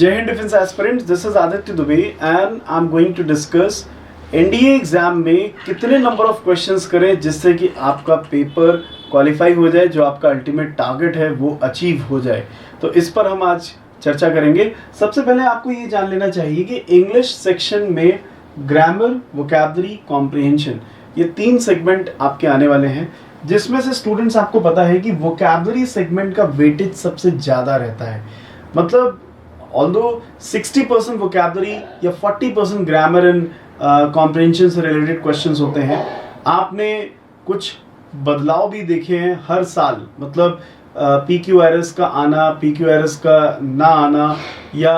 जय Hind defence aspirants, this is Aditya Dubey and I am going to discuss NDA exam में कितने number of questions करें जिससे कि आपका पेपर क्वालिफाई हो जाए, जो आपका अल्टीमेट टारगेट है वो अचीव हो जाए। तो इस पर हम आज चर्चा करेंगे। सबसे पहले आपको ये जान लेना चाहिए कि इंग्लिश सेक्शन में ग्रामर, वोकैबुलरी, कॉम्प्रिहेंशन, ये 3 सेगमेंट आपके आने वाले हैं, जिसमें से स्टूडेंट्स आपको पता है कि वोकैबुलरी सेगमेंट का वेटेज सबसे ज़्यादा रहता है। मतलब ऑल्दो 60% वोकैबुलरी या 40% ग्रामर एंड कॉम्प्रिहेंशन से रिलेटेड क्वेश्चंस होते हैं, आपने कुछ बदलाव भी देखे हैं हर साल। मतलब PQRS का आना, PQRS का ना आना, या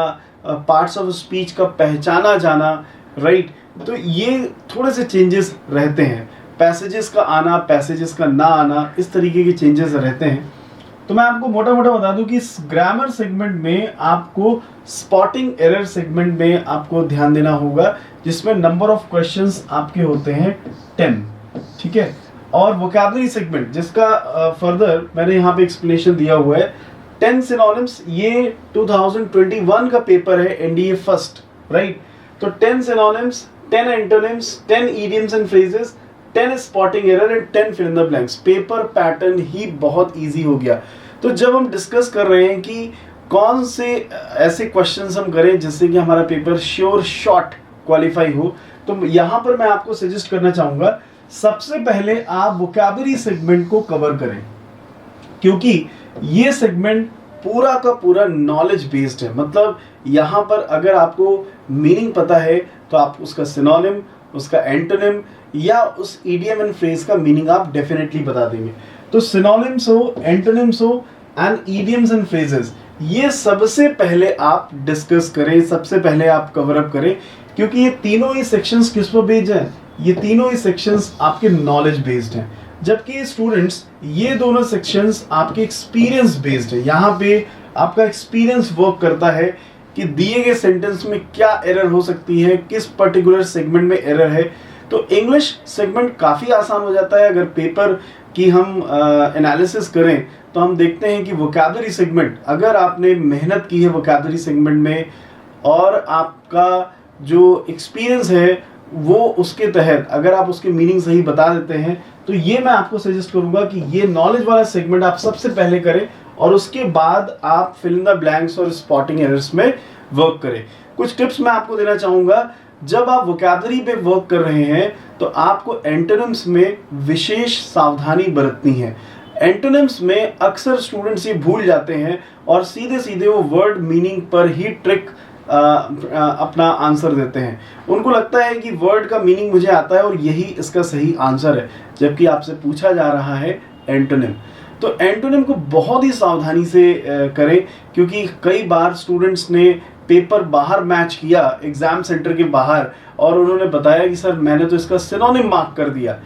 पार्ट्स ऑफ स्पीच का पहचाना जाना, राइट। तो ये थोड़े से चेंजेस रहते हैं। पैसेजेस का आना, पैसेजेस का ना आना, इस तरीके के चेंजेस रहते हैं। तो मैं आपको मोटा मोटा बता दूं कि इस ग्रामर सेगमेंट में आपको स्पॉटिंग एरर सेगमेंट में आपको ध्यान देना होगा, जिसमें नंबर ऑफ क्वेश्चंस आपके होते हैं 10, ठीक है। और वोकैबुलरी सेगमेंट, जिसका फर्दर मैंने यहाँ पे एक्सप्लेनेशन दिया हुआ है, 10 सिनोनिम्स। ये 2021 का पेपर है, एनडीए फर्स्ट, राइट। तो 10 synonyms, 10 antonyms, 10 idioms and phrases, 10 spotting error and 10 fill in the blanks. Paper pattern ही बहुत इजी हो गया। तो जब हम डिस्कस कर रहे हैं कि कौन से ऐसे क्वेश्चंस हम करें जिससे कि हमारा पेपर श्योर शॉट क्वालिफाई हो, तो यहाँ पर मैं आपको सजेस्ट करना चाहूँगा, सबसे पहले आप वोकैबुलरी सेगमेंट को कवर करें, क्योंकि ये सेगमेंट पूरा का पूरा नॉलेज बेस्ड है। मतलब यहाँ पर अगर आपको मीनिंग पता है तो आप उसका सिनोनिम, उसका एंटोनिम या उस इडियम एंड फ्रेज का मीनिंग आप डेफिनेटली बता देंगे। तो सिनोनिम्स हो, एंटोनिम्स हो एंड इडियम्स एंड फ्रेजेस, ये सबसे पहले आप डिस्कस करें, सबसे पहले आप कवर अप करें, क्योंकि ये तीनों ही सेक्शंस किस पर बेस्ड हैं? ये तीनों ही सेक्शंस आपके नॉलेज बेस्ड हैं, जबकि स्टूडेंट्स ये दोनों सेक्शंस आपके एक्सपीरियंस बेस्ड है। यहाँ पे आपका एक्सपीरियंस वर्क करता है कि दिए गए सेंटेंस में क्या एरर हो सकती है, किस पर्टिकुलर सेगमेंट में एरर है। तो इंग्लिश सेगमेंट काफ़ी आसान हो जाता है। अगर पेपर की हम एनालिसिस करें तो हम देखते हैं कि वोकैबुलरी सेगमेंट, अगर आपने मेहनत की है वोकैबुलरी सेगमेंट में और आपका जो एक्सपीरियंस है वो उसके तहत अगर आप उसके मीनिंग सही बता देते हैं, तो ये मैं आपको सजेस्ट करूंगा कि ये नॉलेज वाला सेगमेंट आप सबसे पहले करें और उसके बाद आप फिल इन द ब्लैंक्स और स्पॉटिंग एरर्स में वर्क करें। कुछ टिप्स मैं आपको देना चाहूँगा। जब आप वोकैबुलरी पे वर्क कर रहे हैं तो आपको एंटोनिम्स में विशेष सावधानी बरतनी है। एंटोनिम्स में अक्सर स्टूडेंट्स ये भूल जाते हैं और सीधे सीधे वो वर्ड मीनिंग पर ही ट्रिक अपना आंसर देते हैं। उनको लगता है कि वर्ड का मीनिंग मुझे आता है और यही इसका सही आंसर है, जबकि आपसे पूछा जा रहा है एंटोनिम। तो एंटोनिम को बहुत ही सावधानी से करें, क्योंकि कई बार स्टूडेंट्स ने पेपर बाहर मैच किया, एग्जाम सेंटर के बाहर, और उन्होंने बताया कि सर मैंने तो इसका सिनोनिम मार्क कर दिया।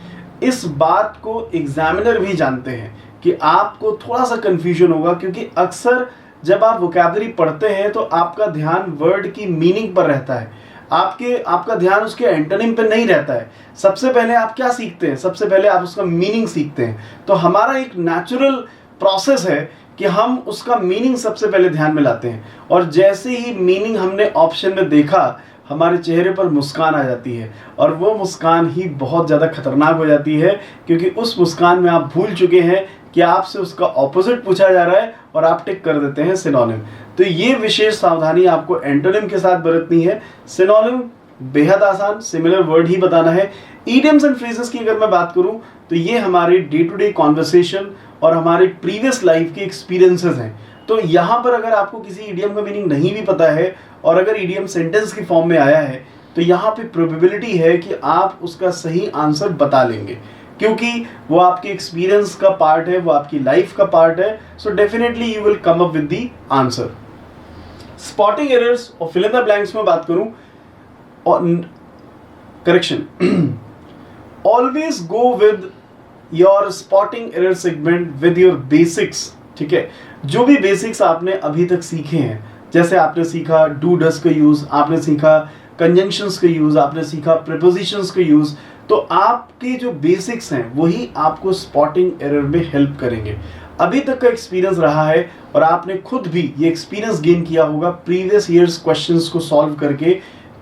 इस बात को एग्जामिनर भी जानते हैं कि आपको थोड़ा सा कंफ्यूजन होगा, क्योंकि अक्सर जब आप वोकैबुलरी पढ़ते हैं तो आपका ध्यान वर्ड की मीनिंग पर रहता है, आपका ध्यान उसके एंटोनिम पर नहीं रहता है। सबसे पहले आप क्या सीखते हैं? सबसे पहले आप उसका मीनिंग सीखते हैं। तो हमारा एक नेचुरल प्रोसेस है कि हम उसका मीनिंग सबसे पहले ध्यान में लाते हैं, और जैसे ही मीनिंग हमने ऑप्शन में देखा, हमारे चेहरे पर मुस्कान आ जाती है, और वो मुस्कान ही बहुत ज़्यादा खतरनाक हो जाती है, क्योंकि उस मुस्कान में आप भूल चुके हैं कि आपसे उसका ऑपोजिट पूछा जा रहा है और आप टिक कर देते हैं सिनोनिम। तो ये विशेष सावधानी आपको एंटोनिम के साथ बरतनी है। सिनोनिम बेहद आसान, सिमिलर वर्ड ही बताना है। इडियम्स एंड फ्रेजेस की अगर मैं बात करूं तो ये हमारे डे टू डे कॉन्वर्सेशन और हमारे प्रीवियस लाइफ के एक्सपीरियंसेस हैं। तो यहाँ पर अगर आपको किसी इडियम का मीनिंग नहीं भी पता है और अगर इडियम सेंटेंस की फॉर्म में आया है, तो यहाँ पे प्रोबेबिलिटी है कि आप उसका सही आंसर बता लेंगे, क्योंकि वो आपके एक्सपीरियंस का पार्ट है, वो आपकी लाइफ का पार्ट है। So definitely you will come up with the answer. Spotting errors और फिल इन द ब्लैंक्स में बात करूं, correction, always go with your spotting error segment with your basics, ठीक है। जो भी बेसिक्स आपने अभी तक सीखे हैं, जैसे आपने सीखा डू डज का यूज, आपने सीखा कंजंक्शंस का यूज, आपने सीखा प्रीपोजिशंस का यूज, तो आपके जो बेसिक्स हैं वही आपको स्पॉटिंग एरर में हेल्प करेंगे। अभी तक का एक्सपीरियंस रहा है और आपने खुद भी ये एक्सपीरियंस गेन किया होगा प्रीवियस ईयर्स क्वेश्चंस को सॉल्व करके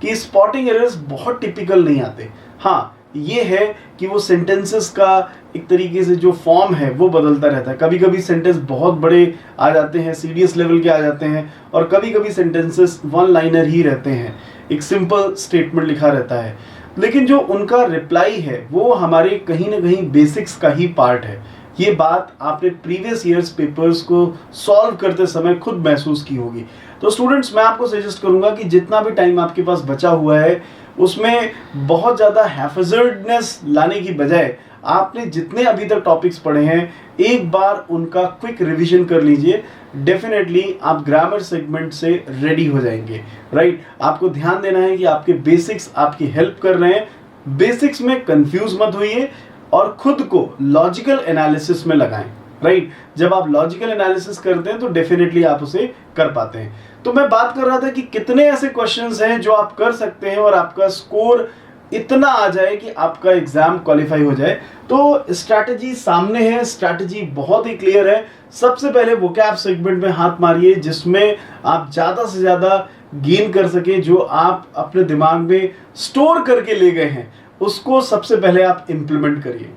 कि स्पॉटिंग एरर्स बहुत टिपिकल नहीं आते। हाँ, ये है कि वो सेंटेंसेस का एक तरीके से जो फॉर्म है वो बदलता रहता है। कभी कभी सेंटेंस बहुत बड़े आ जाते हैं, सीरियस लेवल के आ जाते हैं, और कभी कभी सेंटेंसेस वन लाइनर ही रहते हैं, एक सिंपल स्टेटमेंट लिखा रहता है, लेकिन जो उनका रिप्लाई है वो हमारे कहीं ना कहीं बेसिक्स का ही पार्ट है। ये बात आपने प्रीवियस ईयर्स पेपर्स को सॉल्व करते समय खुद महसूस की होगी। तो स्टूडेंट्स, मैं आपको सजेस्ट करूंगा कि जितना भी टाइम आपके पास बचा हुआ है उसमें बहुत ज़्यादा हैफजर्डनेस लाने की बजाय आपने जितने अभी तक टॉपिक्स पढ़े हैं एक बार उनका क्विक रिवीजन कर लीजिए। डेफिनेटली आप ग्रामर सेगमेंट से रेडी हो जाएंगे, राइट। आपको ध्यान देना है कि आपके बेसिक्स आपकी हेल्प कर रहे हैं। बेसिक्स में कंफ्यूज मत होइए और खुद को लॉजिकल एनालिसिस में लगाएं, राइट। जब आप लॉजिकल एनालिसिस करते हैं तो डेफिनेटली आप उसे कर पाते हैं। तो मैं बात कर रहा था कि कितने ऐसे क्वेश्चंस हैं जो आप कर सकते हैं और आपका स्कोर इतना आ जाए कि आपका एग्जाम क्वालिफाई हो जाए। तो स्ट्रैटेजी सामने है, स्ट्रैटेजी बहुत ही क्लियर है। सबसे पहले वोकैब सेगमेंट में हाथ मारिए जिसमें आप ज़्यादा से ज़्यादा गेन कर सकें। जो आप अपने दिमाग में स्टोर करके ले गए हैं उसको सबसे पहले आप इंप्लीमेंट करिए।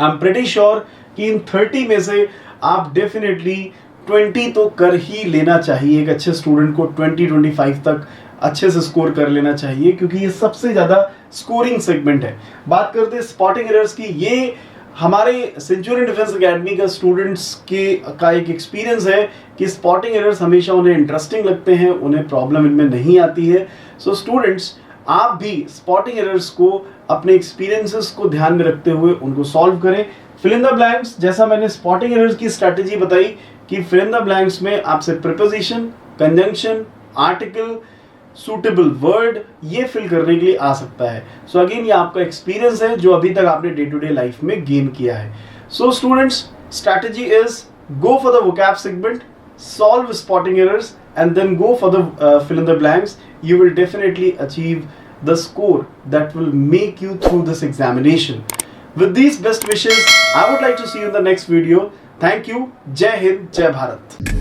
आई एम प्रीटी श्योर कि इन 30 में से आप डेफिनेटली 20 तो कर ही लेना चाहिए। एक अच्छे स्टूडेंट को 20-25 तक अच्छे से स्कोर कर लेना चाहिए, क्योंकि ये सबसे ज़्यादा स्कोरिंग सेगमेंट है। बात करते हैं स्पॉटिंग एरर्स की। ये हमारे सेंचुरियन डिफेंस एकेडमी का स्टूडेंट्स का एक एक्सपीरियंस है कि स्पॉटिंग एरर्स हमेशा उन्हें इंटरेस्टिंग लगते हैं, उन्हें प्रॉब्लम इनमें नहीं आती है। सो स्टूडेंट्स, आप भी स्पॉटिंग एरर्स को अपने एक्सपीरियंसेस को ध्यान में रखते हुए उनको सॉल्व करें। फिल इन द ब्लैंक्स, जैसा मैंने स्पॉटिंग एरर्स की स्ट्रैटेजी बताई कि फिल इन द ब्लैंक्स में आपसे preposition, conjunction, article, suitable word ये फिल करने के लिए आ सकता है। सो अगेन ये आपका एक्सपीरियंस है जो अभी तक आपने डे टू डे लाइफ में गेन किया है। So students, strategy is go for the vocab segment, solve spotting errors, and then go for the fill in the blanks. You will definitely achieve the score that will make you through this examination. With these best wishes, I would like to see you in the next video. Thank you. Jai Hind, Jai Bharat.